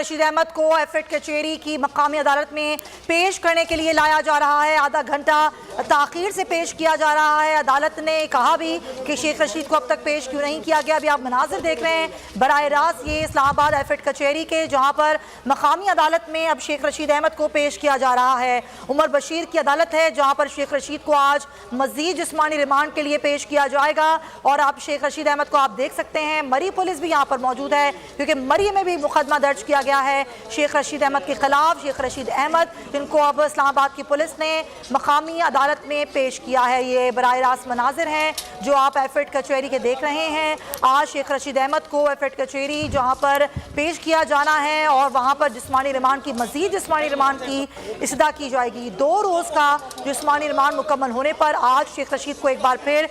रशीद अहमद को एफएड कचेरी की मकामी अदालत में पेश करने के लिए लाया जा रहा है। आधा घंटा ताखीर से पेश किया जा रहा है। अदालत ने कहा भी कि शेख रशीद को अब तक पेश क्यों नहीं किया गया। अभी आप मनाजिर देख रहे हैं बराह रास्त ये इस्लामाबाद एफएड कचेरी के, जहां पर मकामी अदालत में अब शेख रशीद अहमद को पेश किया जा रहा है। उमर बशीर की अदालत है जहां पर शेख रशीद को आज मजीद जिस्मानी रिमांड के लिए पेश किया जाएगा। और आप शेख रशीद अहमद को आप देख सकते हैं, मरी पुलिस भी यहाँ पर मौजूद है क्योंकि मरी में भी मुकदमा दर्ज किया गया है शेख रशीद अहमद के खिलाफ। शेख रशीद अहमद जिनको अब इस्लामाबाद की पुलिस ने मकामी अदालत में पेश किया है। ये बराह रास्त मनाजिर हैं जो आप एफएड कचेरी के देख रहे हैं। आज शेख रशीद अहमद को एफएड कचेरी जहां पर पेश किया जाना है और वहां पर जिस्मानी रिमांड की मजीद जिस्मानी रिमांड की इस्तदा की जाएगी। 2 रोज़ का जिस्मानी रिमांड मुकम्मल होने पर आज शेख रशीद को एक बार फिर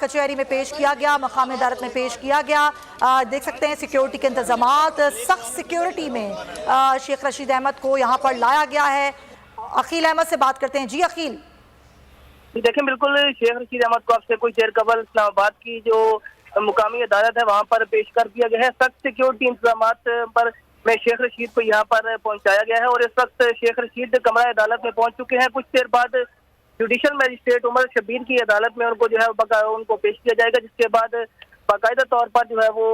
कचेरी में पेश किया गया, मकामी अदालत में पेश किया गया। देख सकते हैं सिक्योरिटी के इंतजामात, सख्त सिक्योरिटी में शेख रशीद अहमद को यहाँ पर लाया गया है। अकील अहमद से बात करते हैं। जी अकील। देखें, बिल्कुल शेख रशीद अहमद को आपसे कुछ देर कबल इस्लामाबाद की जो मुकामी अदालत है वहाँ पर पेश कर दिया गया है। सख्त सिक्योरिटी इंतजामात पर में शेख रशीद को यहाँ पर पहुँचाया गया है और इस वक्त शेख रशीद कमरा अदालत में पहुँच चुके हैं। कुछ देर बाद जुडिशल मजिस्ट्रेट उमर शब्बीर की अदालत में उनको जो है उनको पेश किया जाएगा, जिसके बाद बाकायदा तौर पर जो है वो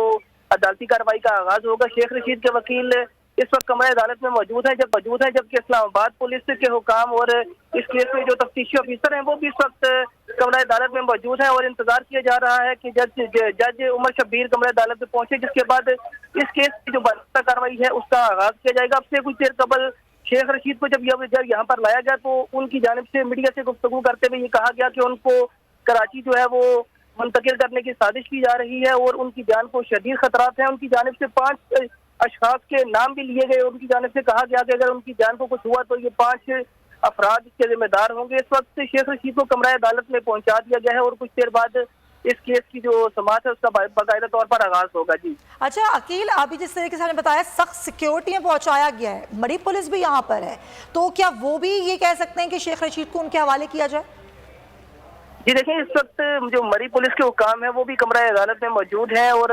अदालती कार्रवाई का आगाज होगा। शेख रशीद के वकील इस वक्त कमरा अदालत में मौजूद है जबकि इस्लामाबाद पुलिस के हुकाम और इस केस में जो तफ्तीशी ऑफिसर हैं वो भी इस वक्त कमरा अदालत में मौजूद है और इंतजार किया जा रहा है कि जज उमर शब्बीर कमरा अदालत में पहुंचे, जिसके बाद इस केस की जो बाकायदा कार्रवाई है उसका आगाज किया जाएगा। अब से कुछ देर कबल शेख रशीद को जब यहाँ पर लाया गया तो उनकी जानिब से मीडिया से गुफ्तगू करते हुए ये कहा गया कि उनको कराची जो है वो मुंतकिल करने की साजिश की जा रही है और उनकी जान को शदीद खतरात हैं। उनकी जानिब से 5 अशखास के नाम भी लिए गए। उनकी जानिब से कहा गया कि अगर उनकी जान को कुछ हुआ तो ये 5 अफराद इसके जिम्मेदार होंगे। इस वक्त शेख रशीद को कमरा अदालत में पहुंचा दिया गया है और कुछ देर बाद इस केस की जो समाअत है उसका बाकायदा तौर पर आगाज होगा। जी अच्छा अकील, अभी जिस तरीके से आपने बताया सख्त सिक्योरिटी में पहुंचाया गया है, मरी पुलिस भी यहाँ पर है, तो क्या वो भी ये कह सकते हैं कि शेख रशीद को उनके हवाले किया जाए? जी देखिए, इस वक्त जो मरी पुलिस के हुकाम है वो भी कमरा अदालत में मौजूद है और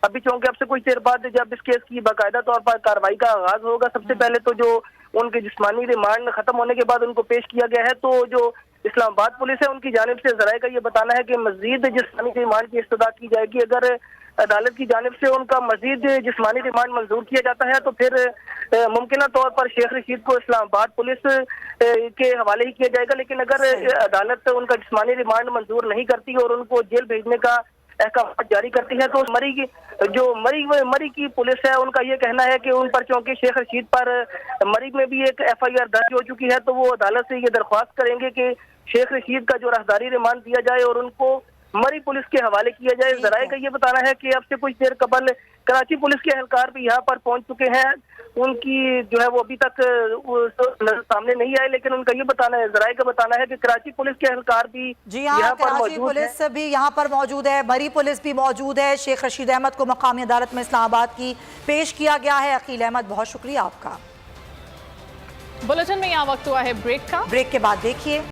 अभी चूंकि अब से कुछ देर बाद जब इस केस की बाकायदा तौर पर कार्रवाई का आगाज होगा, सबसे पहले तो जो उनके जिस्मानी रिमांड खत्म होने के बाद उनको पेश किया गया है तो जो इस्लामाबाद पुलिस है उनकी जानिब से जराए का ये बताना है कि मजीद जिस्मानी रिमांड की इस्तदा की जाएगी। अगर अदालत की जानिब से उनका मजीद जिस्मानी रिमांड मंजूर किया जाता है तो फिर मुमकिन तौर पर शेख रशीद को इस्लामाबाद पुलिस के हवाले ही किया जाएगा। लेकिन अगर अदालत उनका जिस्मानी रिमांड मंजूर नहीं करती और उनको जेल भेजने का अहकाम जारी करती है तो मरी की पुलिस है उनका ये कहना है कि उन पर चूंकि शेख रशीद पर मरी में भी एक FIR दर्ज हो चुकी है तो वो अदालत से ये दरख्वास्त करेंगे कि शेख रशीद का जो राहदारी रिमांड दिया जाए और उनको मरी पुलिस के हवाले किया जाए। जराए का ये बताना है कि अब से कुछ देर कबल कराची पुलिस के एहलकार भी यहाँ पर पहुंच चुके हैं। उनकी जो है वो अभी तक सामने नहीं आए, लेकिन उनका ये बताना है, जराए का बताना है कि कराची पुलिस के एहलकार भी यहाँ पर मौजूद है। पुलिस भी यहाँ पर मौजूद है, मरी पुलिस भी मौजूद है। शेख रशीद अहमद को मकामी अदालत में इस्लामाबाद की पेश किया गया है। अकील अहमद, बहुत शुक्रिया आपका। बुलेटिन में यहाँ वक्त हुआ है ब्रेक का। ब्रेक के बाद देखिए।